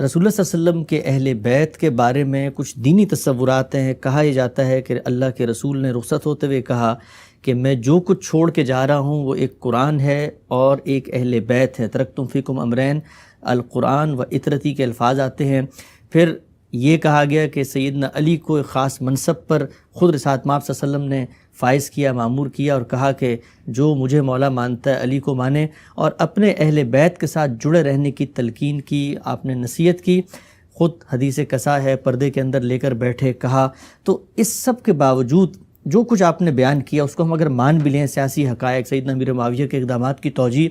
رسول اللہ صلی اللہ علیہ وسلم کے اہل بیت کے بارے میں کچھ دینی تصورات ہیں. کہا یہ جاتا ہے کہ اللہ کے رسول نے رخصت ہوتے ہوئے کہا کہ میں جو کچھ چھوڑ کے جا رہا ہوں وہ ایک قرآن ہے اور ایک اہل بیت ہے. ترکتم فیکم امرین القرآن و اطرتی کے الفاظ آتے ہیں. پھر یہ کہا گیا کہ سیدنا علی کو ایک خاص منصب پر خود رسالت مآب صلی اللہ علیہ وسلم نے فائز کیا، معمور کیا، اور کہا کہ جو مجھے مولا مانتا ہے علی کو مانے، اور اپنے اہل بیت کے ساتھ جڑے رہنے کی تلقین کی، آپ نے نصیحت کی. خود حدیث قصا ہے، پردے کے اندر لے کر بیٹھے، کہا. تو اس سب کے باوجود جو کچھ آپ نے بیان کیا اس کو ہم اگر مان بھی لیں، سیاسی حقائق، سیدنا امیر معاویہ کے اقدامات کی توجیہ،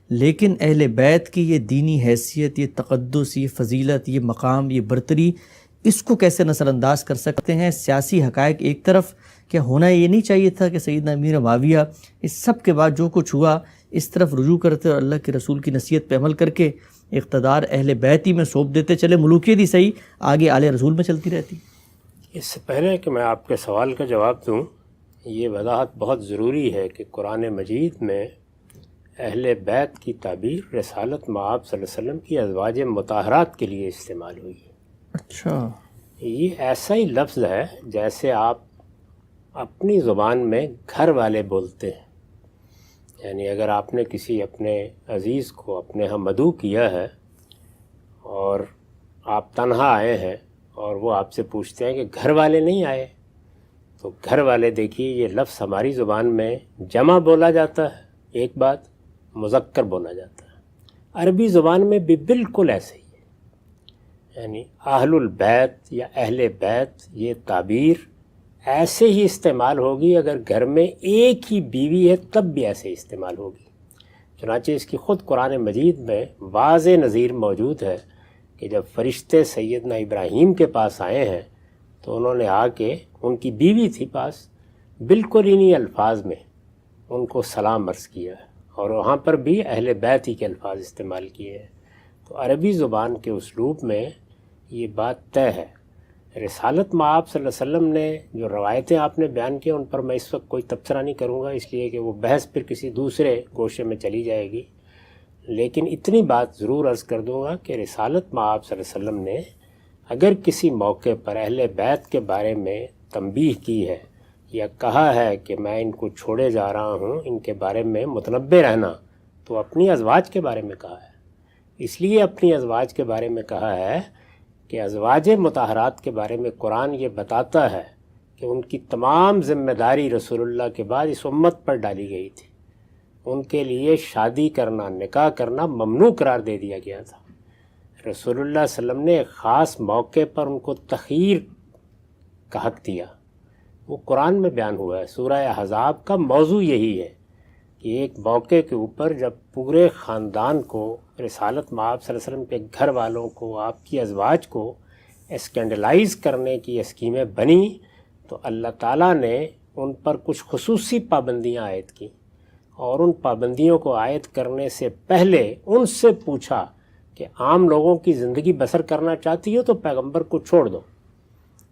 لیکن اہل بیت کی یہ دینی حیثیت، یہ تقدس، یہ فضیلت، یہ مقام، یہ برتری، اس کو کیسے نظر انداز کر سکتے ہیں؟ سیاسی حقائق ایک طرف، کیا ہونا یہ نہیں چاہیے تھا کہ سیدنا امیر معاویہ اس سب کے بعد جو کچھ ہوا اس طرف رجوع کرتے اور اللہ کے رسول کی نصیحت پہ عمل کر کے اقتدار اہل بیت ہی میں سونپ دیتے؟ چلے ملوکیت ہی صحیح، آگے آل رسول میں چلتی رہتی. اس سے پہلے کہ میں آپ کے سوال کا جواب دوں، یہ وضاحت بہت ضروری ہے کہ قرآن مجید میں اہل بیت کی تعبیر رسالت مآب صلی اللہ علیہ وسلم کی ازواج مطہرات کے لیے استعمال ہوئی ہے. اچھا، یہ ایسا ہی لفظ ہے جیسے آپ اپنی زبان میں گھر والے بولتے ہیں. یعنی اگر آپ نے کسی اپنے عزیز کو اپنے ہاں مدعو کیا ہے اور آپ تنہا آئے ہیں اور وہ آپ سے پوچھتے ہیں کہ گھر والے نہیں آئے، تو گھر والے دیکھیے یہ لفظ ہماری زبان میں جمع بولا جاتا ہے، ایک بات مذکر بولا جاتا ہے. عربی زبان میں بھی بالکل ایسے ہی ہے. یعنی اہل البیت یا اہل بیت یہ تعبیر ایسے ہی استعمال ہوگی، اگر گھر میں ایک ہی بیوی ہے تب بھی ایسے استعمال ہوگی. چنانچہ اس کی خود قرآن مجید میں واضح نظیر موجود ہے کہ جب فرشتے سیدنا ابراہیم کے پاس آئے ہیں تو انہوں نے آ کے، ان کی بیوی تھی پاس، بالکل انہی الفاظ میں ان کو سلام عرض کیا ہے، اور وہاں پر بھی اہل بیت ہی کے الفاظ استعمال کیے ہیں. تو عربی زبان کے اسلوب میں یہ بات طے ہے. رسالت مآب صلی اللہ علیہ وسلم نے جو روایتیں آپ نے بیان کی ان پر میں اس وقت کوئی تبصرہ نہیں کروں گا، اس لیے کہ وہ بحث پھر کسی دوسرے گوشے میں چلی جائے گی. لیکن اتنی بات ضرور عرض کر دوں گا کہ رسالت مآب صلی اللہ علیہ وسلم نے اگر کسی موقع پر اہل بیت کے بارے میں تنبیہ کی ہے یا کہا ہے کہ میں ان کو چھوڑے جا رہا ہوں، ان کے بارے میں متنبہ رہنا، تو اپنی ازواج کے بارے میں کہا ہے. اس لیے اپنی ازواج کے بارے میں کہا ہے کہ ازواج مطہرات کے بارے میں قرآن یہ بتاتا ہے کہ ان کی تمام ذمہ داری رسول اللہ کے بعد اس امت پر ڈالی گئی تھی. ان کے لیے شادی کرنا، نکاح کرنا ممنوع قرار دے دیا گیا تھا. رسول اللہ صلی اللہ علیہ وسلم نے ایک خاص موقع پر ان کو تخییر کا حق دیا، وہ قرآن میں بیان ہوا ہے. سورہ احزاب کا موضوع یہی ہے کہ ایک موقع کے اوپر جب پورے خاندان کو، رسالت مآب صلی اللہ علیہ وسلم کے گھر والوں کو، آپ کی ازواج کو اسکینڈلائز کرنے کی اسکیمیں بنی، تو اللہ تعالیٰ نے ان پر کچھ خصوصی پابندیاں عائد کی، اور ان پابندیوں کو عائد کرنے سے پہلے ان سے پوچھا کہ عام لوگوں کی زندگی بسر کرنا چاہتی ہو تو پیغمبر کو چھوڑ دو،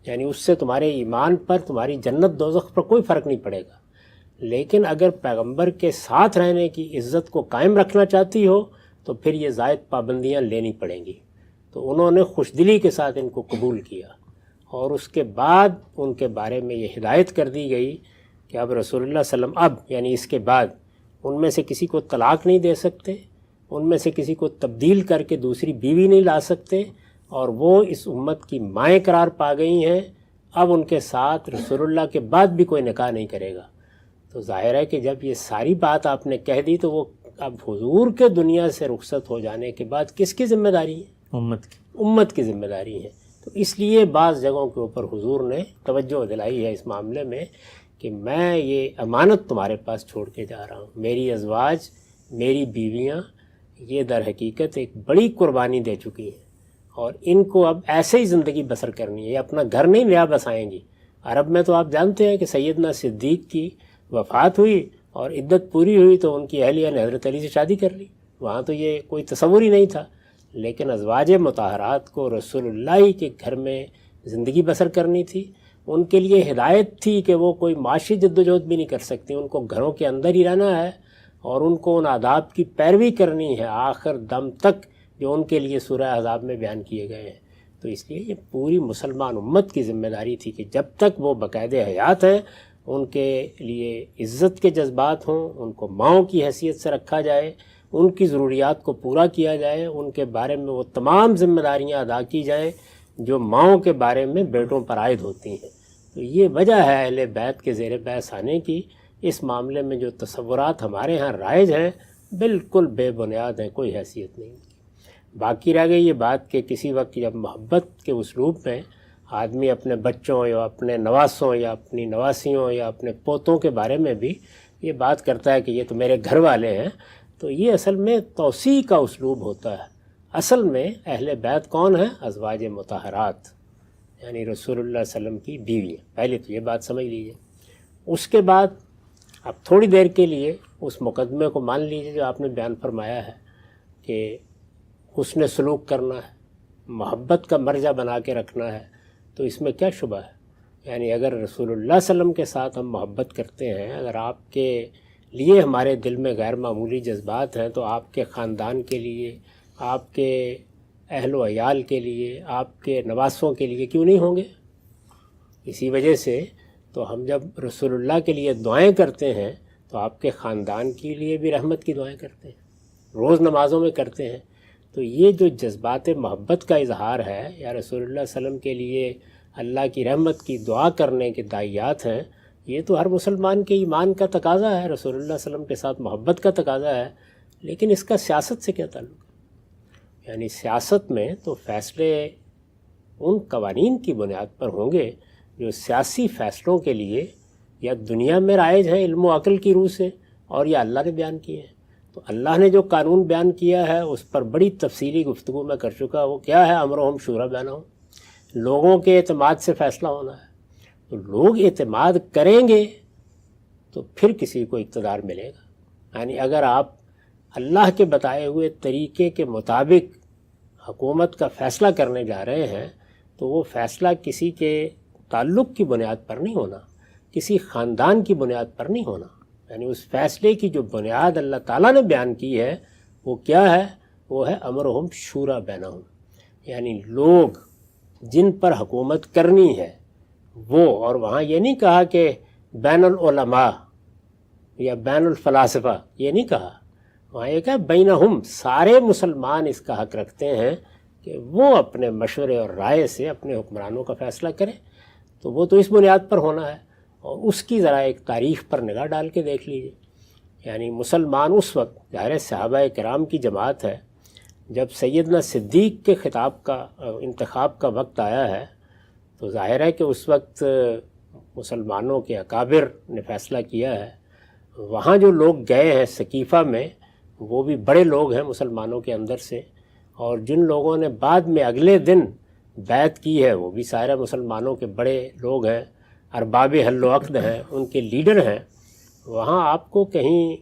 یعنی اس سے تمہارے ایمان پر، تمہاری جنت دوزخ پر کوئی فرق نہیں پڑے گا. لیکن اگر پیغمبر کے ساتھ رہنے کی عزت کو قائم رکھنا چاہتی ہو تو پھر یہ زائد پابندیاں لینی پڑیں گی. تو انہوں نے خوش دلی کے ساتھ ان کو قبول کیا، اور اس کے بعد ان کے بارے میں یہ ہدایت کر دی گئی کہ اب رسول اللہ صلی اللہ علیہ وسلم یعنی اس کے بعد ان میں سے کسی کو طلاق نہیں دے سکتے، ان میں سے کسی کو تبدیل کر کے دوسری بیوی نہیں لا سکتے، اور وہ اس امت کی مائیں قرار پا گئی ہیں. اب ان کے ساتھ رسول اللہ کے بعد بھی کوئی نکاح نہیں کرے گا. تو ظاہر ہے کہ جب یہ ساری بات آپ نے کہہ دی تو وہ اب حضور کے دنیا سے رخصت ہو جانے کے بعد کس کی ذمہ داری ہے؟ امت کی ذمہ داری ہے. تو اس لیے بعض جگہوں کے اوپر حضور نے توجہ دلائی ہے اس معاملے میں کہ میں یہ امانت تمہارے پاس چھوڑ کے جا رہا ہوں. میری ازواج، میری بیویاں، یہ در حقیقت ایک بڑی قربانی دے چکی ہیں، اور ان کو اب ایسے ہی زندگی بسر کرنی ہے. یہ اپنا گھر نہیں نیا بسائیں گی. عرب میں تو آپ جانتے ہیں کہ سیدنا صدیق کی وفات ہوئی اور عدت پوری ہوئی تو ان کی اہلیہ نے حضرت علی سے شادی کر لی. وہاں تو یہ کوئی تصور ہی نہیں تھا. لیکن ازواج مطہرات کو رسول اللہ کے گھر میں زندگی بسر کرنی تھی. ان کے لیے ہدایت تھی کہ وہ کوئی معاشی جدوجہد بھی نہیں کر سکتی، ان کو گھروں کے اندر ہی رہنا ہے اور ان کو ان آداب کی پیروی کرنی ہے آخر دم تک. جو ان کے لیے سورہ احزاب میں بیان کیے گئے ہیں۔ تو اس لیے یہ پوری مسلمان امت کی ذمہ داری تھی کہ جب تک وہ باقاعدہ حیات ہیں ان کے لیے عزت کے جذبات ہوں، ان کو ماؤں کی حیثیت سے رکھا جائے، ان کی ضروریات کو پورا کیا جائے، ان کے بارے میں وہ تمام ذمہ داریاں ادا کی جائیں جو ماؤں کے بارے میں بیٹوں پر عائد ہوتی ہیں۔ تو یہ وجہ ہے اہل بیت کے زیر بحث آنے کی۔ اس معاملے میں جو تصورات ہمارے ہاں رائج ہیں بالکل بے بنیاد ہیں، کوئی حیثیت نہیں۔ باقی رہ گئی یہ بات کہ کسی وقت جب محبت کے اسلوب میں آدمی اپنے بچوں یا اپنے نواسوں یا اپنی نواسیوں یا اپنے پوتوں کے بارے میں بھی یہ بات کرتا ہے کہ یہ تو میرے گھر والے ہیں، تو یہ اصل میں توسیع کا اسلوب ہوتا ہے۔ اصل میں اہل بیت کون ہیں؟ ازواج مطہرات، یعنی رسول اللہ صلی اللہ علیہ وسلم کی بیوی۔ پہلے تو یہ بات سمجھ لیجئے۔ اس کے بعد اب تھوڑی دیر کے لیے اس مقدمے کو مان لیجئے جو آپ نے بیان فرمایا ہے کہ حسن سلوک کرنا ہے، محبت کا مرجع بنا کے رکھنا ہے، تو اس میں کیا شبہ ہے؟ یعنی اگر رسول اللہ صلی اللہ علیہ وسلم کے ساتھ ہم محبت کرتے ہیں، اگر آپ کے لیے ہمارے دل میں غیر معمولی جذبات ہیں، تو آپ کے خاندان کے لیے، آپ کے اہل و عیال کے لیے، آپ کے نواسوں کے لیے کیوں نہیں ہوں گے؟ اسی وجہ سے تو ہم جب رسول اللہ کے لیے دعائیں کرتے ہیں تو آپ کے خاندان کے لیے بھی رحمت کی دعائیں کرتے ہیں، روز نمازوں میں کرتے ہیں۔ تو یہ جو جذبات محبت کا اظہار ہے یا رسول اللہ صلی اللہ علیہ وسلم کے لیے اللہ کی رحمت کی دعا کرنے کے داعیات ہیں، یہ تو ہر مسلمان کے ایمان کا تقاضا ہے، رسول اللہ صلی اللہ علیہ وسلم کے ساتھ محبت کا تقاضا ہے۔ لیکن اس کا سیاست سے کیا تعلق ہے؟ یعنی سیاست میں تو فیصلے ان قوانین کی بنیاد پر ہوں گے جو سیاسی فیصلوں کے لیے یا دنیا میں رائج ہیں علم و عقل کی روح سے، اور یا اللہ نے بیان کیے ہیں۔ تو اللہ نے جو قانون بیان کیا ہے اس پر بڑی تفصیلی گفتگو میں کر چکا۔ وہ کیا ہے؟ امرہم شورا بینہم، لوگوں کے اعتماد سے فیصلہ ہونا ہے۔ تو لوگ اعتماد کریں گے تو پھر کسی کو اقتدار ملے گا۔ یعنی اگر آپ اللہ کے بتائے ہوئے طریقے کے مطابق حکومت کا فیصلہ کرنے جا رہے ہیں تو وہ فیصلہ کسی کے تعلق کی بنیاد پر نہیں ہونا، کسی خاندان کی بنیاد پر نہیں ہونا۔ یعنی اس فیصلے کی جو بنیاد اللہ تعالیٰ نے بیان کی ہے وہ کیا ہے؟ وہ ہے امرہم شورا بینہم، یعنی لوگ جن پر حکومت کرنی ہے وہ، اور وہاں یہ نہیں کہا کہ بین العلماء یا بین الفلاسفہ، یہ نہیں کہا، وہاں یہ کہا بینہم، سارے مسلمان اس کا حق رکھتے ہیں کہ وہ اپنے مشورے اور رائے سے اپنے حکمرانوں کا فیصلہ کریں۔ تو وہ تو اس بنیاد پر ہونا ہے، اور اس کی ذرا ایک تاریخ پر نگاہ ڈال کے دیکھ لیجئے۔ یعنی مسلمان اس وقت، ظاہر صحابہ کرام کی جماعت ہے، جب سیدنا صدیق کے خطاب کا انتخاب کا وقت آیا ہے تو ظاہر ہے کہ اس وقت مسلمانوں کے اکابر نے فیصلہ کیا ہے۔ وہاں جو لوگ گئے ہیں سقیفہ میں وہ بھی بڑے لوگ ہیں مسلمانوں کے اندر سے، اور جن لوگوں نے بعد میں اگلے دن بیعت کی ہے وہ بھی سارے مسلمانوں کے بڑے لوگ ہیں، ارباب حل و عقد ہیں، ان کے لیڈر ہیں۔ وہاں آپ کو کہیں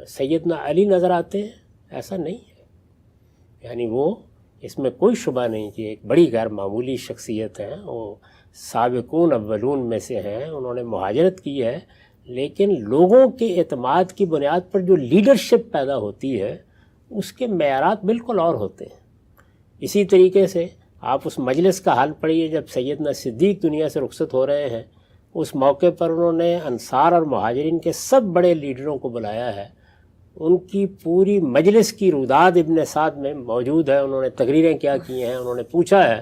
سیدنا علی نظر آتے ہیں؟ ایسا نہیں ہے۔ یعنی وہ، اس میں کوئی شبہ نہیں کہ ایک بڑی غیر معمولی شخصیت ہیں، وہ سابقون اولون میں سے ہیں، انہوں نے مہاجرت کی ہے، لیکن لوگوں کے اعتماد کی بنیاد پر جو لیڈرشپ پیدا ہوتی ہے اس کے معیارات بالکل اور ہوتے ہیں۔ اسی طریقے سے آپ اس مجلس کا حال پڑھیے جب سیدنا صدیق دنیا سے رخصت ہو رہے ہیں، اس موقع پر انہوں نے انصار اور مہاجرین کے سب بڑے لیڈروں کو بلایا ہے، ان کی پوری مجلس کی روداد ابن سعد میں موجود ہے، انہوں نے تقریریں کیا کی ہیں، انہوں نے پوچھا ہے،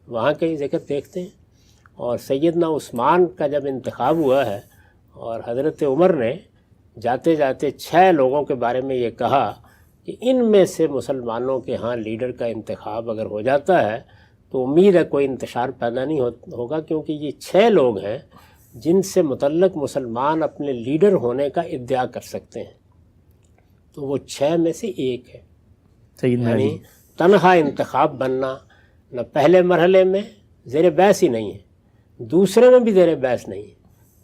وہاں کا ہی ذکر دیکھتے ہیں۔ اور سیدنا عثمان کا جب انتخاب ہوا ہے اور حضرت عمر نے جاتے جاتے 6 لوگوں کے بارے میں یہ کہا کہ ان میں سے مسلمانوں کے ہاں لیڈر کا انتخاب اگر ہو جاتا ہے تو امید ہے کوئی انتشار پیدا نہیں ہوگا، کیونکہ یہ 6 لوگ ہیں جن سے متعلق مسلمان اپنے لیڈر ہونے کا ادعا کر سکتے ہیں، تو وہ 6 میں سے ایک ہے۔ یعنی تنہا انتخاب بننا نہ پہلے مرحلے میں زیر بحث ہی نہیں ہے، دوسرے میں بھی زیر بحث نہیں ہے،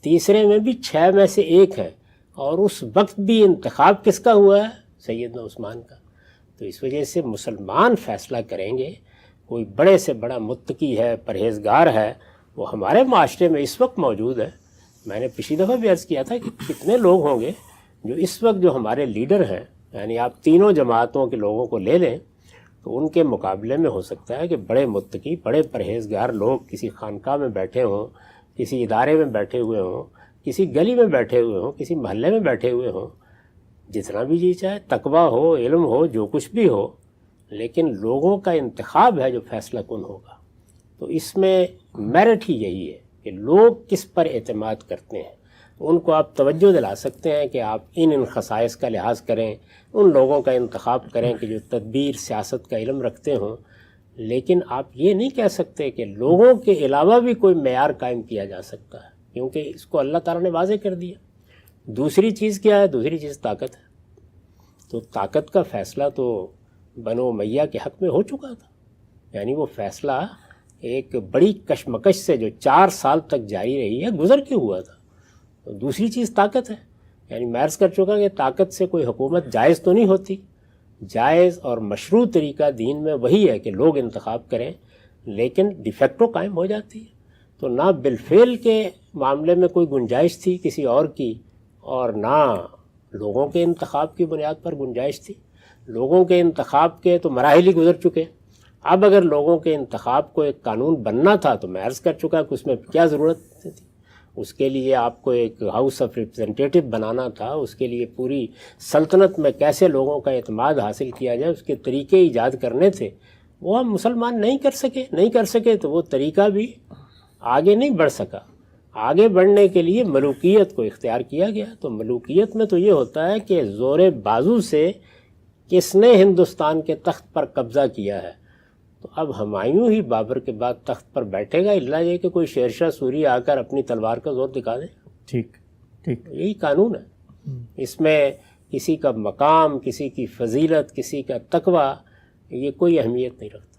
تیسرے میں بھی 6 میں سے ایک ہے، اور اس وقت بھی انتخاب کس کا ہوا ہے؟ سیدنا عثمان کا۔ تو اس وجہ سے مسلمان فیصلہ کریں گے، کوئی بڑے سے بڑا متقی ہے، پرہیزگار ہے، وہ ہمارے معاشرے میں اس وقت موجود ہے۔ میں نے پچھلی دفعہ بھی عرض کیا تھا کہ کتنے لوگ ہوں گے جو اس وقت جو ہمارے لیڈر ہیں، یعنی آپ تینوں جماعتوں کے لوگوں کو لے لیں تو ان کے مقابلے میں ہو سکتا ہے کہ بڑے متقی، بڑے پرہیزگار لوگ کسی خانقاہ میں بیٹھے ہوں، کسی ادارے میں بیٹھے ہوئے ہوں، کسی گلی میں بیٹھے ہوئے ہوں، کسی محلے میں بیٹھے ہوئے ہوں، جتنا بھی جی چاہے تقویٰ ہو، علم ہو، جو کچھ بھی ہو، لیکن لوگوں کا انتخاب ہے جو فیصلہ کن ہوگا۔ تو اس میں میرٹ ہی یہی ہے کہ لوگ کس پر اعتماد کرتے ہیں، ان کو آپ توجہ دلا سکتے ہیں کہ آپ ان خصائص کا لحاظ کریں، ان لوگوں کا انتخاب کریں کہ جو تدبیر سیاست کا علم رکھتے ہوں، لیکن آپ یہ نہیں کہہ سکتے کہ لوگوں کے علاوہ بھی کوئی معیار قائم کیا جا سکتا ہے، کیونکہ اس کو اللہ تعالیٰ نے واضح کر دیا۔ دوسری چیز کیا ہے؟ دوسری چیز طاقت ہے۔ تو طاقت کا فیصلہ تو بنو امیہ کے حق میں ہو چکا تھا، یعنی وہ فیصلہ ایک بڑی کشمکش سے جو 4 سال تک جاری رہی ہے گزر کے ہوا تھا۔ تو دوسری چیز طاقت ہے، یعنی میں عرض کر چکا کہ طاقت سے کوئی حکومت جائز تو نہیں ہوتی۔ جائز اور مشروع طریقہ دین میں وہی ہے کہ لوگ انتخاب کریں، لیکن ڈی فیکٹو قائم ہو جاتی ہے۔ تو نہ بالفعل کے معاملے میں کوئی گنجائش تھی کسی اور کی، اور نہ لوگوں کے انتخاب کی بنیاد پر گنجائش تھی۔ لوگوں کے انتخاب کے تو مراحل ہی گزر چکے۔ اب اگر لوگوں کے انتخاب کو ایک قانون بننا تھا تو میں عرض کر چکا کہ اس میں کیا ضرورت تھی۔ اس کے لیے آپ کو ایک ہاؤس آف ریپرزنٹیٹیو بنانا تھا، اس کے لیے پوری سلطنت میں کیسے لوگوں کا اعتماد حاصل کیا جائے اس کے طریقے ایجاد کرنے تھے۔ وہ ہم مسلمان نہیں کر سکے تو وہ طریقہ بھی آگے نہیں بڑھ سکا۔ آگے بڑھنے کے لیے ملوکیت کو اختیار کیا گیا۔ تو ملوکیت میں تو یہ ہوتا ہے کہ زور بازو سے کس نے ہندوستان کے تخت پر قبضہ کیا ہے۔ تو اب ہمایوں ہی بابر کے بعد تخت پر بیٹھے گا، الا یہ کہ کوئی شیرشاہ سوری آ کر اپنی تلوار کا زور دکھا دے۔ ٹھیک ٹھیک، یہی قانون ہے۔ اس میں کسی کا مقام، کسی کی فضیلت، کسی کا تقویٰ، یہ کوئی اہمیت نہیں رکھتا۔